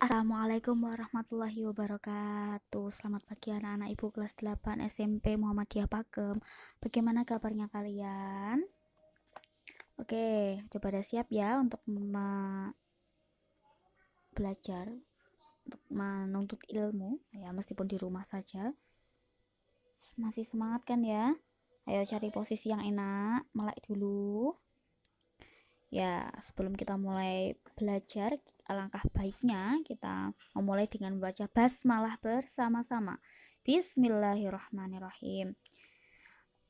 Assalamualaikum warahmatullahi wabarakatuh. Selamat pagi anak-anak ibu kelas 8 SMP Muhammadiyah Pakem. Bagaimana kabarnya kalian? Oke, udah pada siap ya untuk belajar, untuk menuntut ilmu ya, meskipun di rumah saja. Masih semangat kan ya? Ayo cari posisi yang enak, melek dulu. Ya, sebelum kita mulai belajar, alangkah baiknya kita memulai dengan membaca basmalah bersama-sama. Bismillahirrahmanirrahim.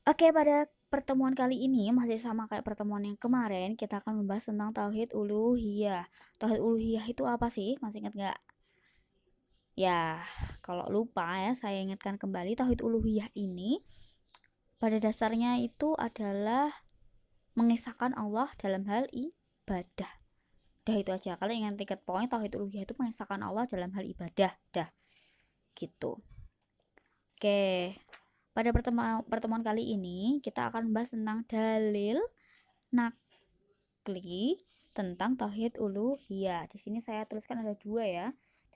Oke, pada pertemuan kali ini masih sama kayak pertemuan yang kemarin, kita akan membahas tentang tauhid uluhiyah. Tauhid uluhiyah itu apa sih? Masih ingat nggak? Ya, kalau lupa ya, saya ingatkan kembali, tauhid uluhiyah ini pada dasarnya itu adalah mengesahkan Allah dalam hal ibadah. Dah itu aja. Kalian ingat tiket poin tauhid uluhiyah itu mengesahkan Allah dalam hal ibadah. Dah gitu. Oke. Pada pertemuan kali ini kita akan membahas tentang dalil nakli tentang tauhid uluhiyah. Di sini saya tuliskan ada dua ya.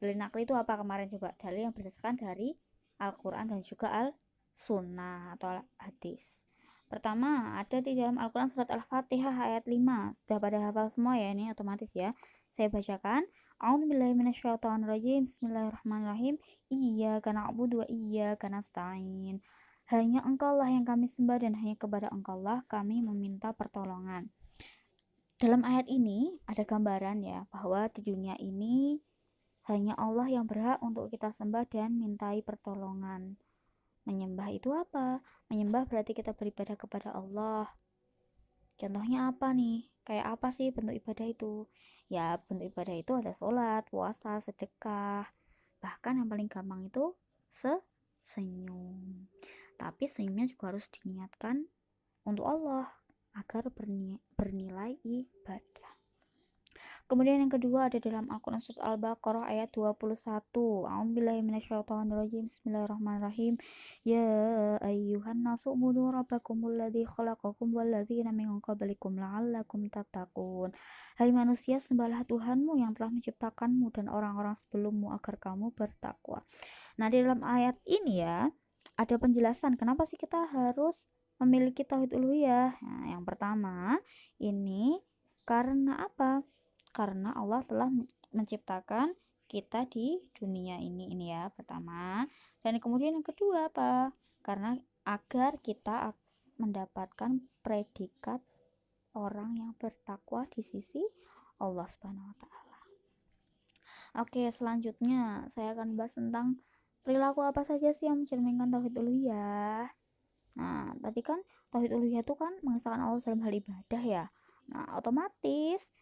Dalil nakli itu apa kemarin coba? Dalil yang berdasarkan dari Al-Quran dan juga Al-Sunnah atau Al-Hadis. Pertama, ada di dalam Al-Quran surat Al-Fatihah ayat 5. Sudah pada hafal semua ya, ini otomatis ya. Saya bacakan. A'udzubillahi minasyaitonirrajim. Bismillahirrahmanirrahim. Iyyaka na'budu wa iyyaka nasta'in. Hanya Engkaulah yang kami sembah dan hanya kepada Engkaulah kami meminta pertolongan. Dalam ayat ini ada gambaran ya bahwa di dunia ini hanya Allah yang berhak untuk kita sembah dan mintai pertolongan. Menyembah itu apa? Menyembah berarti kita beribadah kepada Allah. Contohnya apa nih? Kayak apa sih bentuk ibadah itu? Ya, bentuk ibadah itu ada sholat, puasa, sedekah. Bahkan yang paling gampang itu senyum. Tapi senyumnya juga harus diniatkan untuk Allah agar bernilai ibadah. Kemudian yang kedua ada dalam Al-Quran surat Al-Baqarah ayat 21. A'udzubillahi minasyaitonirrajim. Bismillahirrahmanirrahim. Ya ayyuhan nasu ubudu rabbakumul ladzi khalaqakum wal ladzina min qablikum la'allakum tattaqun. Hai manusia, sembahlah Tuhanmu yang telah menciptakanmu dan orang-orang sebelummu agar kamu bertakwa. Nah, di dalam ayat ini ya ada penjelasan kenapa sih kita harus memiliki tauhid uluhiyah. Nah, yang pertama ini karena apa? Karena Allah telah menciptakan kita di dunia ini ya pertama. Dan kemudian yang kedua apa? Karena agar kita mendapatkan predikat orang yang bertakwa di sisi Allah Subhanahu wa taala. Oke, selanjutnya saya akan bahas tentang perilaku apa saja sih yang mencerminkan tauhid uluhiyah. Nah, tadi kan tauhid uluhiyah itu kan mengesahkan Allah dalam hal ibadah ya. Nah, otomatis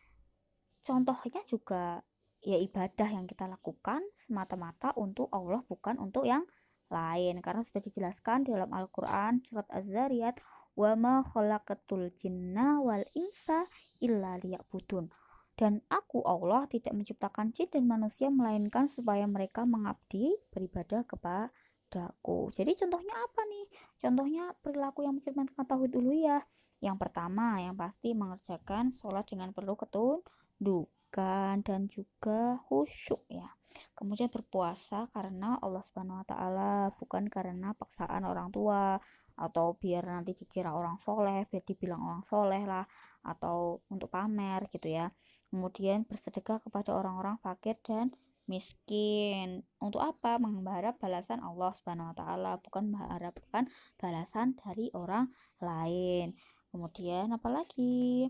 contohnya juga ya ibadah yang kita lakukan semata-mata untuk Allah, bukan untuk yang lain, karena sudah dijelaskan di dalam Al-Quran surat Az-Zariyat, wa ma khalaqatul jinna wal insa illa liya'budun, dan aku Allah tidak menciptakan jin dan manusia melainkan supaya mereka mengabdi beribadah kepadaku. Jadi contohnya apa nih? Contohnya perilaku yang mencerminkan tauhid uluhiyah. Yang pertama, yang pasti mengerjakan sholat dengan penuh ketundukan dan juga khusyuk ya. Kemudian berpuasa karena Allah Subhanahu wa taala, bukan karena paksaan orang tua atau biar nanti dikira orang soleh, biar dibilang orang soleh lah, atau untuk pamer gitu ya. Kemudian bersedekah kepada orang-orang fakir dan miskin. Untuk apa? Mengharap balasan Allah Subhanahu wa taala, bukan mengharapkan balasan dari orang lain. Kemudian apalagi?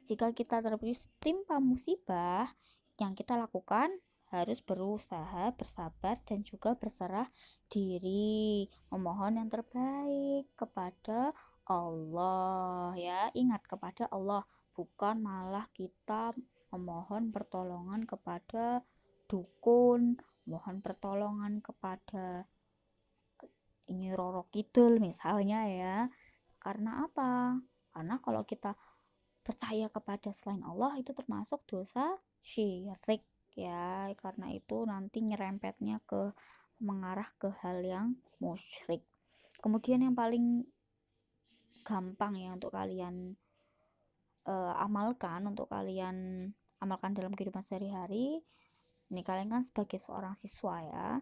Jika kita tertimpa musibah, yang kita lakukan harus berusaha, bersabar dan juga berserah diri, memohon yang terbaik kepada Allah ya. Ingat, kepada Allah, bukan malah kita memohon pertolongan kepada dukun, mohon pertolongan kepada ini Roro Kidul misalnya ya. Karena apa? Karena kalau kita percaya kepada selain Allah itu termasuk dosa syirik ya. Karena itu nanti nyerempetnya ke mengarah ke hal yang musyrik. Kemudian yang paling gampang ya untuk kalian amalkan dalam kehidupan sehari-hari, Ini kalian kan sebagai seorang siswa ya,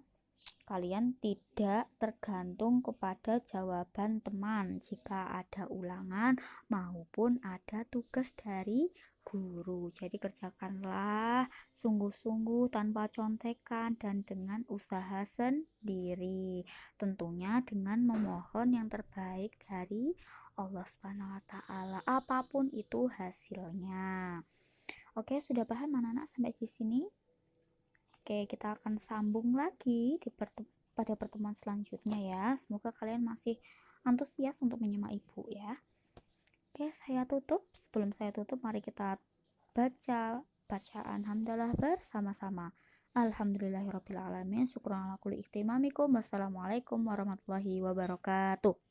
kalian tidak tergantung kepada jawaban teman jika ada ulangan maupun ada tugas dari guru. Jadi kerjakanlah sungguh-sungguh tanpa contekan dan dengan usaha sendiri. Tentunya dengan memohon yang terbaik dari Allah Subhanahu wa taala, apapun itu hasilnya. Oke, sudah paham anak-anak sampai di sini? Oke, kita akan sambung lagi pada pertemuan selanjutnya ya. Semoga kalian masih antusias untuk menyimak ibu ya. Oke, saya tutup. Sebelum saya tutup, mari kita baca bacaan hamdalah bersama-sama. Alhamdulillahirrabbilalamin. Syukran ala kulli ihtimamikum. Wassalamualaikum warahmatullahi wabarakatuh.